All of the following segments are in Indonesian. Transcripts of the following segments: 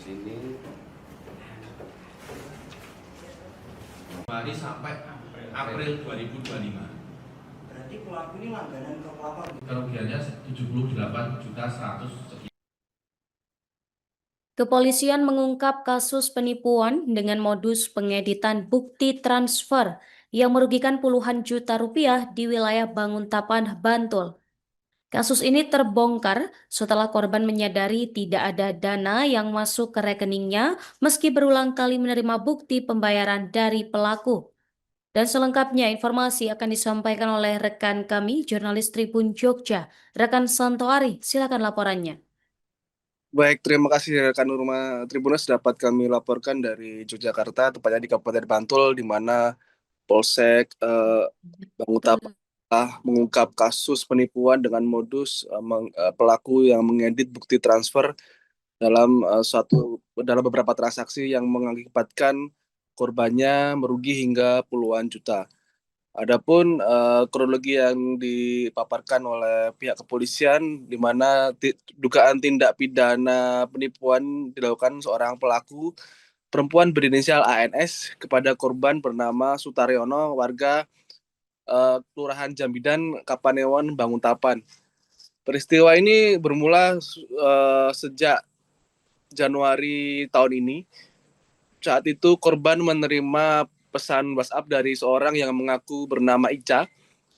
sini Januari sampai April 2025. Berarti pelaku ini langganan ke pelapor. Kerugiannya 78.100 sekian. Kepolisian mengungkap kasus penipuan dengan modus pengeditan bukti transfer yang merugikan puluhan juta rupiah di wilayah Banguntapan, Bantul. Kasus ini terbongkar setelah korban menyadari tidak ada dana yang masuk ke rekeningnya meski berulang kali menerima bukti pembayaran dari pelaku. Dan selengkapnya informasi akan disampaikan oleh rekan kami, jurnalis Tribun Jogja, rekan Santo Ari. Silakan laporannya. Baik, terima kasih rekan Rumah Tribuners dapat kami laporkan dari Yogyakarta, tepatnya di Kabupaten Bantul, di mana Polsek Banguntapan mengungkap kasus penipuan dengan modus pelaku yang mengedit bukti transfer dalam dalam beberapa transaksi yang mengakibatkan korbannya merugi hingga puluhan juta. Adapun kronologi yang dipaparkan oleh pihak kepolisian, di mana dugaan tindak pidana penipuan dilakukan seorang pelaku perempuan berinisial ANS kepada korban bernama Sutaryono, warga Kelurahan Jambidan, Kapanewon, Banguntapan. Peristiwa ini bermula sejak Januari tahun ini. Saat itu korban menerima pesan WhatsApp dari seorang yang mengaku bernama Ica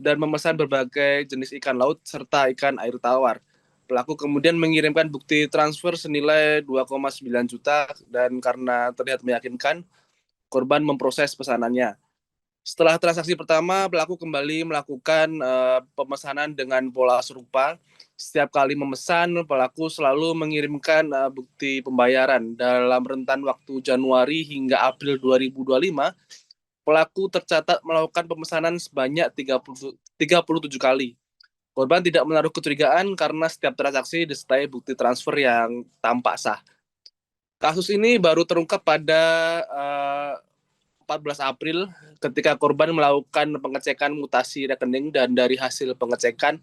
dan memesan berbagai jenis ikan laut serta ikan air tawar. Pelaku kemudian mengirimkan bukti transfer senilai 2,9 juta dan karena terlihat meyakinkan, korban memproses pesanannya. Setelah transaksi pertama, pelaku kembali melakukan pemesanan dengan pola serupa. Setiap kali memesan, pelaku selalu mengirimkan bukti pembayaran. Dalam rentan waktu Januari hingga April 2025, pelaku tercatat melakukan pemesanan sebanyak 37 kali. Korban tidak menaruh kecurigaan karena setiap transaksi disertai bukti transfer yang tampak sah. Kasus ini baru terungkap pada 14 April ketika korban melakukan pengecekan mutasi rekening dan dari hasil pengecekan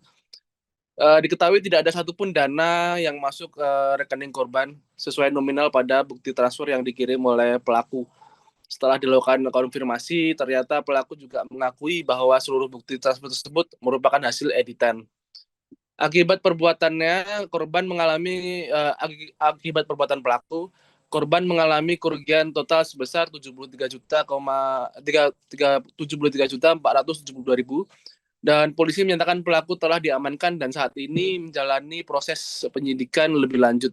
diketahui tidak ada satupun dana yang masuk ke rekening korban sesuai nominal pada bukti transfer yang dikirim oleh pelaku. Setelah dilakukan konfirmasi, ternyata pelaku juga mengakui bahwa seluruh bukti transfer tersebut merupakan hasil editan. Akibat perbuatan korban mengalami kerugian total sebesar 73.472.000 dan polisi menyatakan pelaku telah diamankan dan saat ini menjalani proses penyidikan lebih lanjut.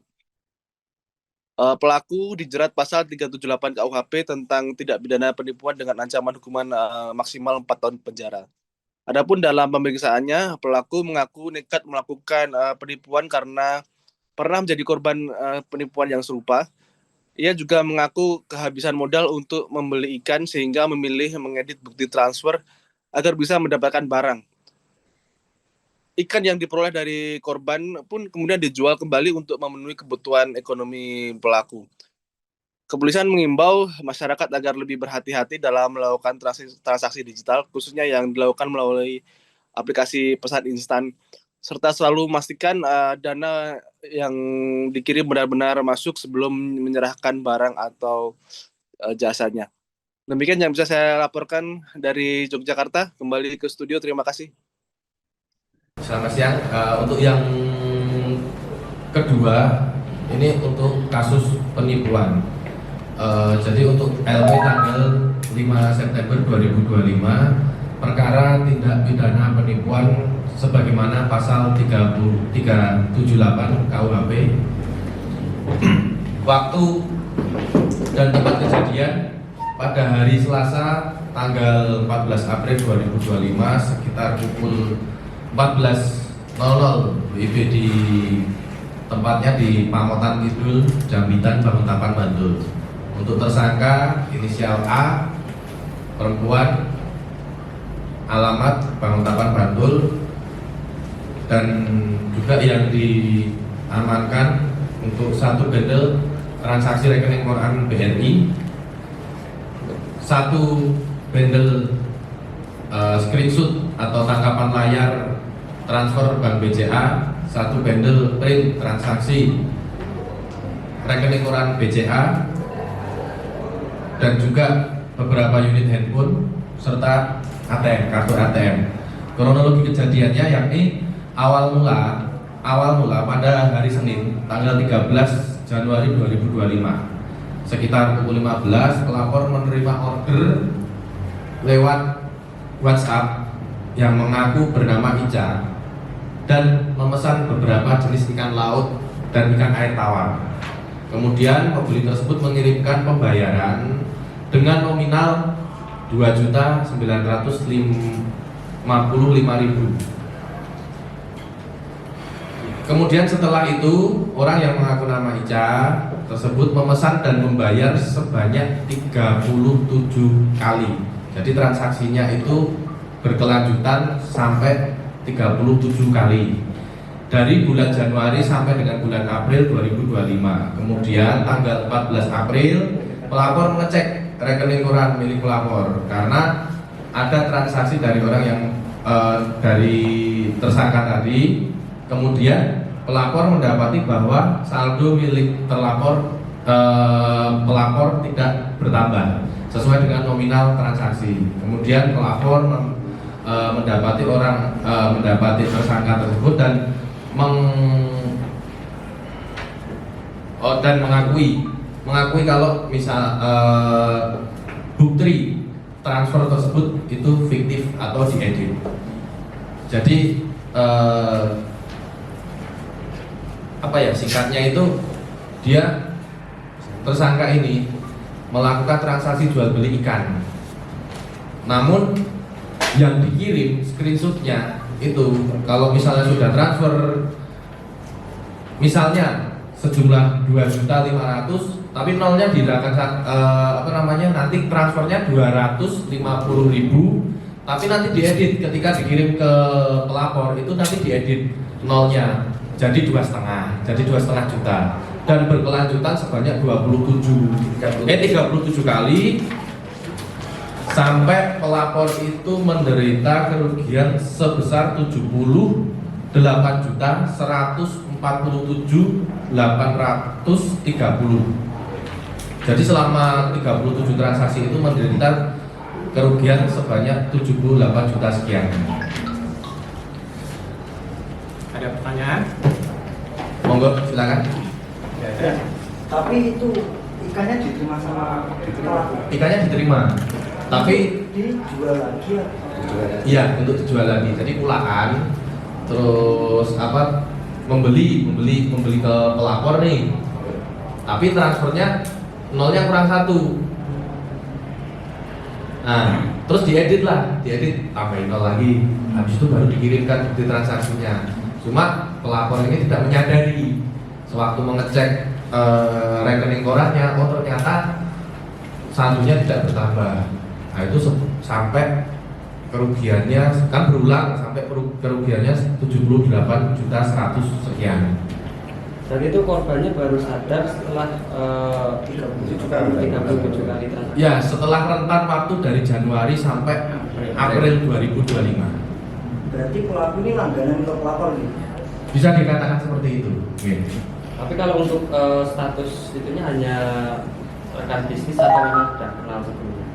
Pelaku dijerat pasal 378 KUHP tentang tindak pidana penipuan dengan ancaman hukuman maksimal 4 tahun penjara. Adapun dalam pemeriksaannya, pelaku mengaku nekat melakukan penipuan karena pernah menjadi korban penipuan yang serupa. Ia juga mengaku kehabisan modal untuk membeli ikan sehingga memilih mengedit bukti transfer agar bisa mendapatkan barang. Ikan yang diperoleh dari korban pun kemudian dijual kembali untuk memenuhi kebutuhan ekonomi pelaku. Kepolisian mengimbau masyarakat agar lebih berhati-hati dalam melakukan transaksi digital, khususnya yang dilakukan melalui aplikasi pesan instan, serta selalu memastikan dana yang dikirim benar-benar masuk sebelum menyerahkan barang atau jasanya. Demikian yang bisa saya laporkan dari Yogyakarta. Kembali ke studio, terima kasih. Selamat siang. Untuk yang kedua, ini untuk kasus penipuan. Jadi untuk LP tanggal 5 September 2025, perkara tindak pidana penipuan sebagaimana pasal 378 KUHP. Waktu dan tempat kejadian pada hari Selasa tanggal 14 April 2025 sekitar pukul 14.00 WIB di tempatnya di Pamotan Kidul, Jambitan, Banguntapan, Bantul. Untuk tersangka inisial A, perempuan, alamat Banguntapan, Bantul, dan juga yang diamankan untuk satu bendel transaksi rekening Quran BRI, satu bendel screenshot atau tangkapan layar transfer Bank BCA, satu bendel print transaksi rekening koran BCA, dan juga beberapa unit handphone serta ATM, kartu ATM. Kronologi kejadiannya yakni awal mula pada hari Senin tanggal 13 Januari 2025 sekitar pukul 15, pelapor menerima order lewat WhatsApp yang mengaku bernama Ica dan memesan beberapa jenis ikan laut dan ikan air tawar. Kemudian pembeli tersebut mengirimkan pembayaran dengan nominal 2.955.000. Kemudian setelah itu orang yang mengaku nama Ica tersebut memesan dan membayar sebanyak 37 kali. Jadi transaksinya itu berkelanjutan sampai 37 kali dari bulan Januari sampai dengan bulan April 2025. Kemudian tanggal 14 April pelapor mengecek rekening koran milik pelapor karena ada transaksi dari orang yang dari tersangka tadi. Kemudian pelapor mendapati bahwa saldo milik pelapor tidak bertambah sesuai dengan nominal transaksi. Kemudian pelapor mendapati tersangka tersebut dan mengakui kalau misal bukti transfer tersebut itu fiktif atau diedit. Jadi singkatnya itu dia tersangka ini melakukan transaksi jual beli ikan. Namun yang dikirim screenshotnya itu kalau misalnya sudah transfer misalnya sejumlah 2.500.000 tapi nolnya nanti transfernya 250.000 tapi nanti diedit ketika dikirim ke pelapor itu nanti diedit nolnya jadi 2,5 juta dan berkelanjutan sebanyak 37 kali sampai pelapor itu menderita kerugian sebesar 78.147.830. Jadi selama 37 transaksi itu menderita kerugian sebanyak 78 juta sekian. Ada pertanyaan? Monggo silakan. Ya. Tapi itu ikannya diterima sama pelaku. Ikannya diterima, tapi dijual lagi atau? iya untuk dijual lagi. Jadi pulaan, terus membeli ke pelapor nih. Tapi transfernya nolnya kurang 1. Nah, terus diedit tambahin nol lagi. Habis itu baru dikirimkan bukti transaksinya. Cuma pelapor ini tidak menyadari sewaktu mengecek rekening korannya, ternyata saldonya tidak bertambah. Nah itu sampai kerugiannya kan berulang sampai kerugiannya 78.100.000 sekian. Dan itu korbannya baru sadar setelah 37 kali transaksi. Ya, setelah rentan waktu dari Januari sampai April 2025. Berarti pelaku ini langganan ke pelapor nih. Bisa dikatakan seperti itu. Oke. Tapi kalau untuk status itunya hanya rekan bisnis atau memang sudah kenal sebelumnya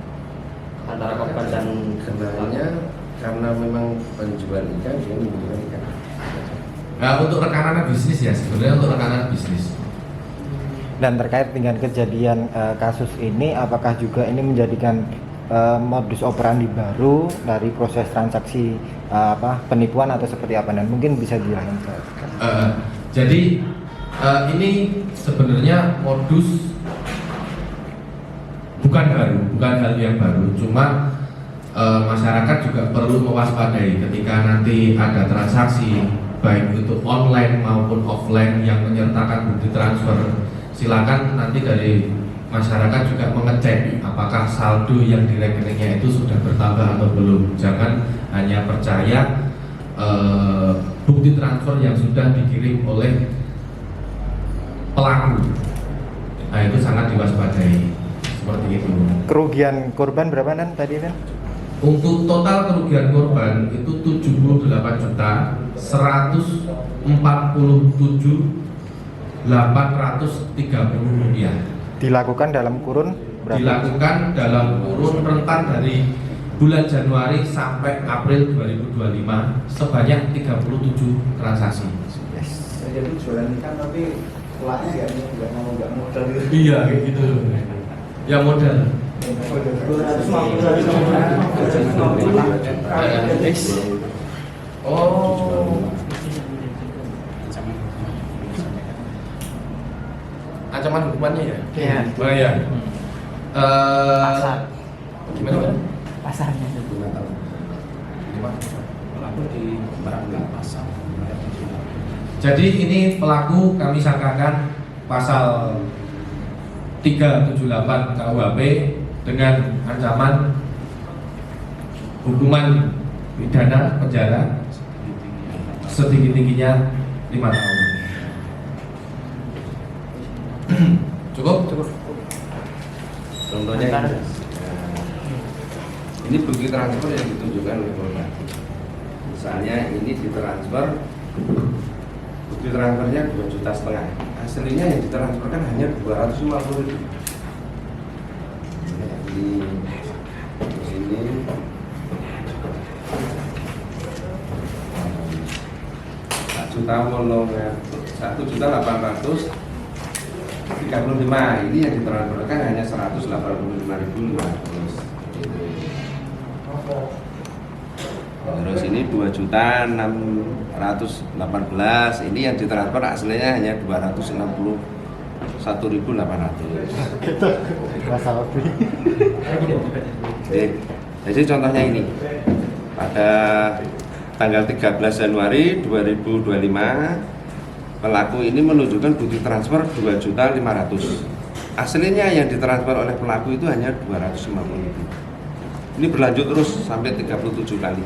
antara korban dan sebenarnya karena memang penjual ikan dia menjual ikan. Nah, untuk rekanan bisnis ya sebenarnya untuk rekanan bisnis. Dan terkait dengan kejadian kasus ini, apakah juga ini menjadikan modus operandi baru dari proses transaksi penipuan atau seperti apa? Dan mungkin bisa dijelaskan. Jadi ini sebenarnya modus bukan hal yang baru. Cuma masyarakat juga perlu mewaspadai ketika nanti ada transaksi baik itu online maupun offline yang menyertakan bukti transfer. Silakan nanti dari masyarakat juga mengecek apakah saldo yang di rekeningnya itu sudah bertambah atau belum. Jangan hanya percaya bukti transfer yang sudah dikirim oleh pelaku. Nah itu sangat diwaspadai seperti itu. Kerugian korban berapa Dan tadi Dan? Untuk total kerugian korban itu 78.147.830. rupiah. Dilakukan dalam kurun berapa? Dilakukan dalam kurun rentan dari bulan Januari sampai April 2025 sebanyak 37 transaksi. Jadi jualan ikan tapi pelaknya nggak mau modal gitu. Iya kayak gitu. Ya modal. 250. Oh. Ancaman hukumannya ya? Iya. Oh iya. Pasar. Gimana Pak? Pasarnya. Pelaku di barang pasar. Jadi ini pelaku kami sangkakan pasal 378 KUHP dengan ancaman hukuman pidana penjara setinggi-tingginya 5 tahun. Cukup? Cukup. Contohnya ini bukti transfer yang ditunjukkan oleh korban. Misalnya ini ditransfer, bukti transfernya 2,5 juta. Aslinya yang ditransferkan hanya 250.000. Di sini 1.835.000. Ini yang ditransferkan hanya 185.500. Terus ini 2.618.000. Ini yang ditransfer aslinya hanya 261.800. Masalah. Jadi contohnya ini pada tanggal 13 Januari 2025 pelaku ini menunjukkan bukti transfer 2.500.000. Aslinya yang ditransfer oleh pelaku itu hanya 250.000. Ini berlanjut terus sampai 37 kali.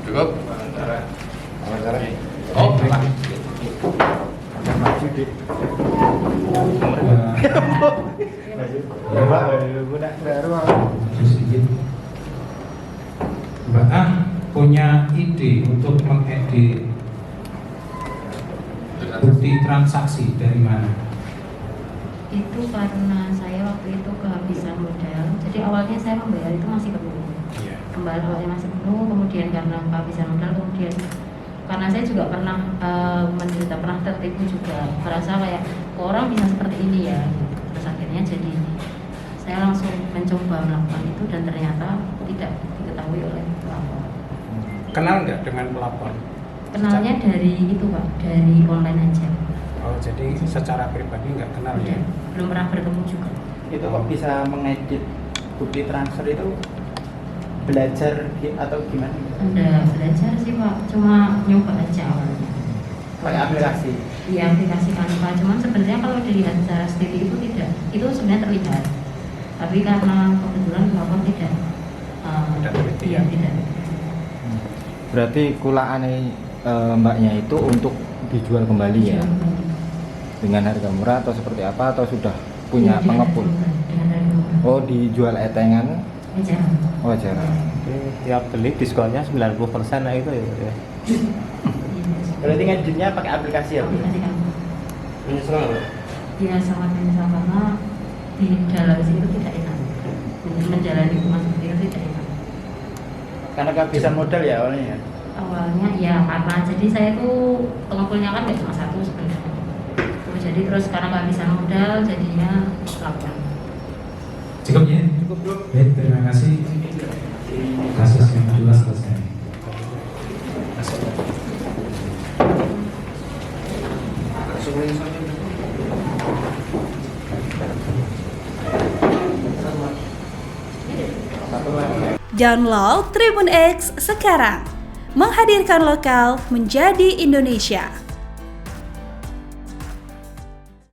Cukup? Oh, Mbak A punya ide untuk mengedit bukti transaksi dari mana? Itu karena saya waktu itu kehabisan modal. Jadi awalnya saya membayar itu masih penuh. Kembali awalnya masih penuh, kemudian karena kehabisan modal, kemudian karena saya juga pernah menderita, pernah tertipu juga, merasa kayak orang bisa seperti ini ya. Terus akhirnya jadi saya langsung mencoba melakukan itu dan ternyata tidak diketahui oleh pelapor. Kenal nggak dengan pelapor? Kenalnya dari itu Pak, dari online aja. Oh, jadi secara pribadi nggak kenal ya? Belum pernah bertemu juga. itu kok bisa mengedit bukti transfer itu belajar atau gimana? Ada belajar sih Pak, cuma nyoba aja awalnya. Pakai aplikasi? Iya, aplikasi Canva. Cuman sebenarnya kalau dilihat secara sendiri itu tidak, itu sebenarnya terlihat. Tapi karena kebetulan pelapor tidak teliti ya. Tidak. Berarti kulaane mbaknya itu untuk dijual kembali ya? Dengan harga murah atau seperti apa, atau sudah punya pengepul? Oh, dijual etengan? Oh, jarang. Tiap beli diskonnya 90% lah itu ya. Berarti ngeditnya pakai aplikasi ya? Aplikasi Canva. Menyesal nggak? Ya sangat menyesal karena di dalam situ tidak enak. Menjalani rumah seperti itu tidak enak. Karena kehabisan modal ya awalnya ya? Awalnya ya karena jadi saya tuh pengepulnya kan nggak cuma satu sebenarnya. Jadi terus karena kehabisan modal jadinya lakukan. Cukup ya? Cukup bro. Baik, terima kasih. Kasus yang kedua selesai. Download Tribun X sekarang, menghadirkan lokal menjadi Indonesia.